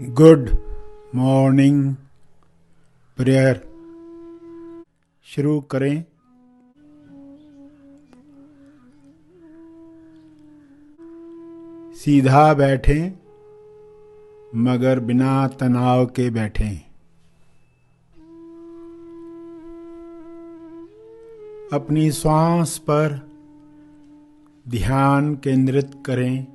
Good morning prayer शुरू करें। सीधा बैठें मगर बिना तनाव के बैठें। अपनी श्वास पर ध्यान केंद्रित करें।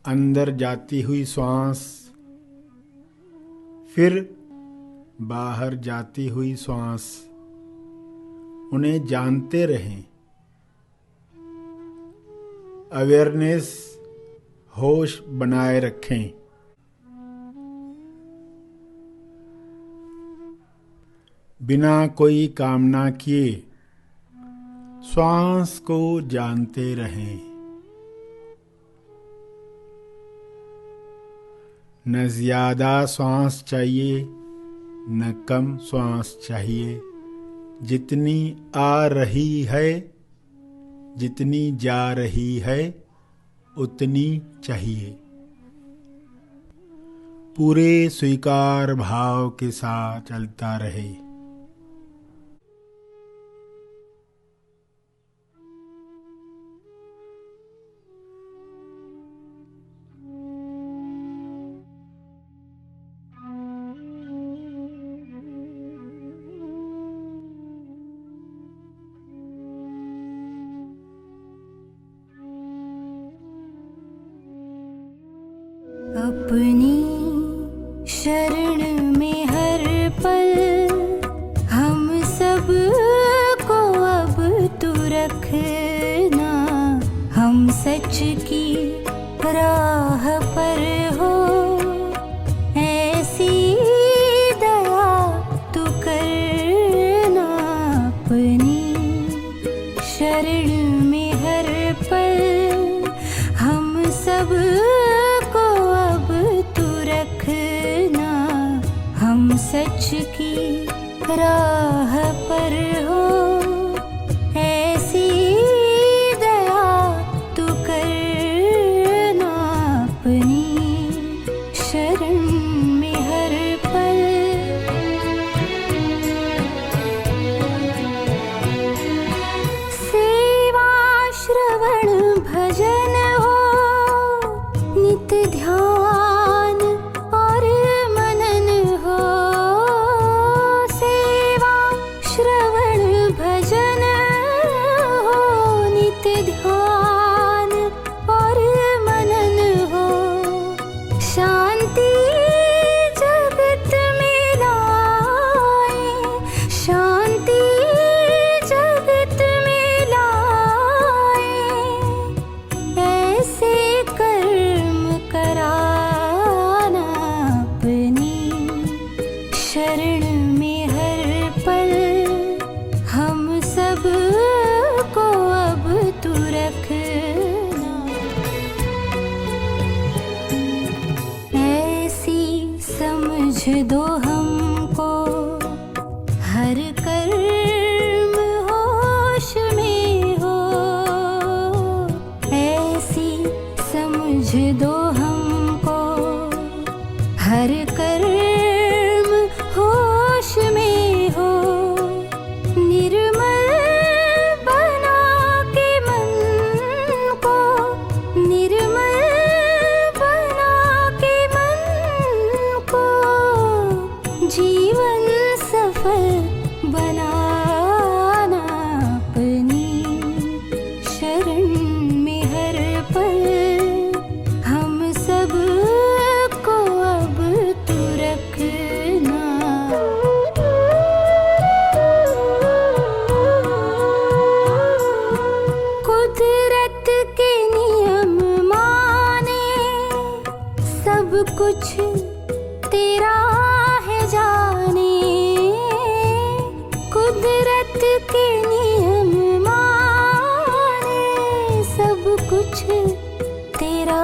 अंदर जाती हुई श्वास, फिर बाहर जाती हुई श्वास, उन्हें जानते रहें। अवेयरनेस, होश बनाए रखें। बिना कोई कामना किए श्वास को जानते रहें। न ज्यादा श्वास चाहिए न कम श्वास चाहिए। जितनी आ रही है, जितनी जा रही है, उतनी चाहिए। पूरे स्वीकार भाव के साथ चलता रहे। अपनी शरण में हर पल हम सब को अब तू रखना। हम सच की राह पर हो, ऐसी दया तू करना। अपनी शरण में हर पल हम सब सच की राह पर हो, ऐसी दया तू करना। अपनी शरण में हर पल सेवा श्रवण भजन हो, नित ध्यान और मनन हो। श्रवण भजन हो, नित ध्यान और मनन हो। शांति जगत में लाए, शांति जगत में लाए। ऐसे कर्म कराना। अपनी शरण में हर पल हम सब को अब तू रखना। ऐसी समझ दो हमको, हर कर्म होश में हो। ऐसी समझ दो हमको, हर कर्म होश में हो। जीवन सफल बनाना। अपनी शरण में हर पल हम सब को अब तू रखना। कुदरत के नियम माने, सब कुछ तेरा जाने। कुदरत के नियम माने, सब कुछ तेरा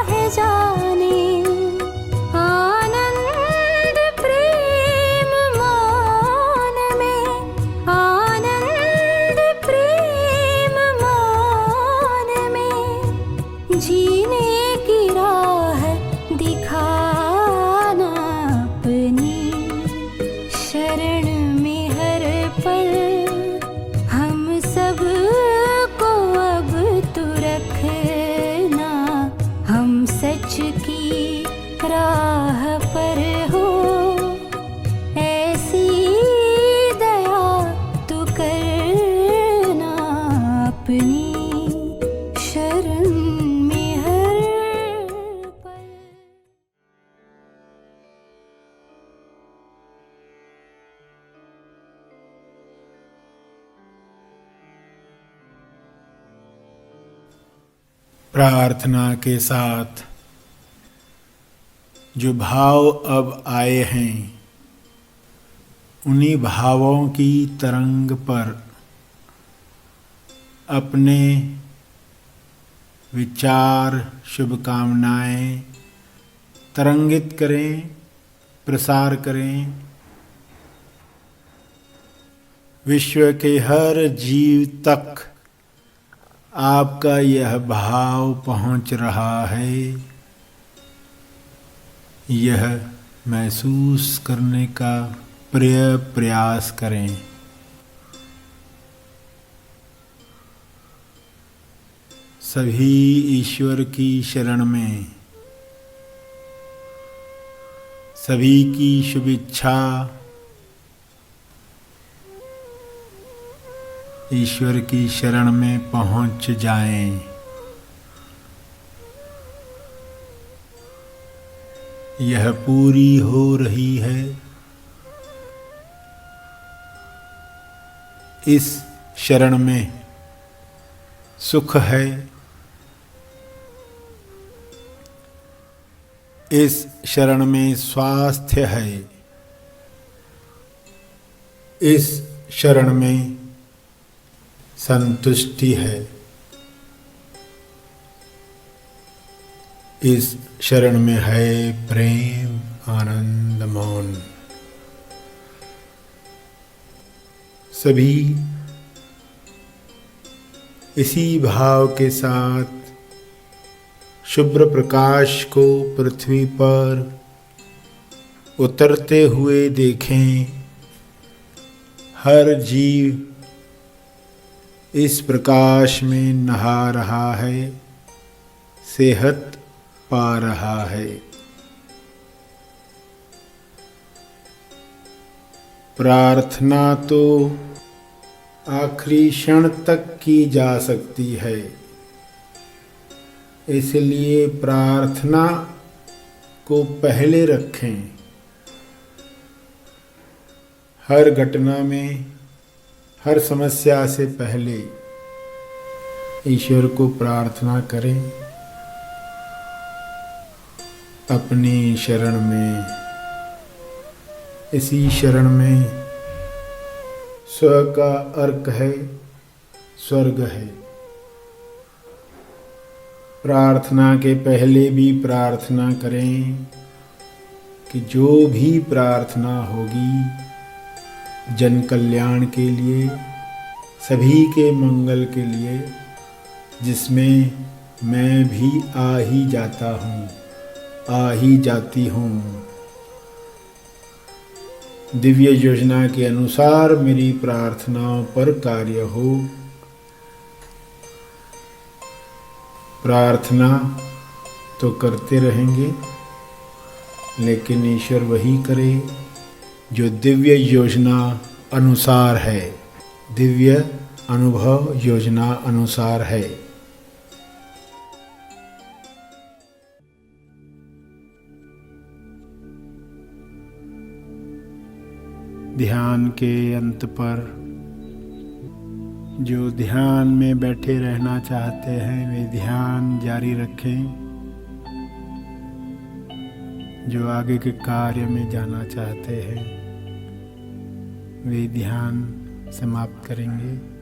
है जाने। आनंद प्रेम मान में, आनंद प्रेम मान में जीने की राह दिखा। राह पर हो ऐसी दया तू करना अपनी शरण में हर पल। प्रार्थना के साथ जो भाव अब आए हैं उन्हीं भावों की तरंग पर अपने विचार शुभकामनाएं तरंगित करें, प्रसार करें। विश्व के हर जीव तक आपका यह भाव पहुंच रहा है, यह महसूस करने का प्रयास करें। सभी ईश्वर की शरण में, सभी की शुभ इच्छा ईश्वर की शरण में पहुंच जाएं। यह पूरी हो रही है। इस शरण में सुख है, इस शरण में स्वास्थ्य है, इस शरण में संतुष्टि है, इस शरण में है प्रेम, आनंद, मौन। सभी इसी भाव के साथ शुभ्र प्रकाश को पृथ्वी पर उतरते हुए देखें। हर जीव इस प्रकाश में नहा रहा है, सेहत पा रहा है। प्रार्थना तो आखिरी क्षण तक की जा सकती है, इसलिए प्रार्थना को पहले रखें। हर घटना में, हर समस्या से पहले ईश्वर को प्रार्थना करें। अपनी शरण में, इसी शरण में स्व का अर्क है, स्वर्ग है। प्रार्थना के पहले भी प्रार्थना करें कि जो भी प्रार्थना होगी जन कल्याण के लिए, सभी के मंगल के लिए, जिसमें मैं भी आ ही जाता हूँ, आ ही जाती हूँ। दिव्य योजना के अनुसार मेरी प्रार्थनाओं पर कार्य हो। प्रार्थना तो करते रहेंगे, लेकिन ईश्वर वही करे जो दिव्य योजना अनुसार है, दिव्य अनुभव योजना अनुसार है। ध्यान के अंत पर जो ध्यान में बैठे रहना चाहते हैं वे ध्यान जारी रखें। जो आगे के कार्य में जाना चाहते हैं वे ध्यान समाप्त करेंगे।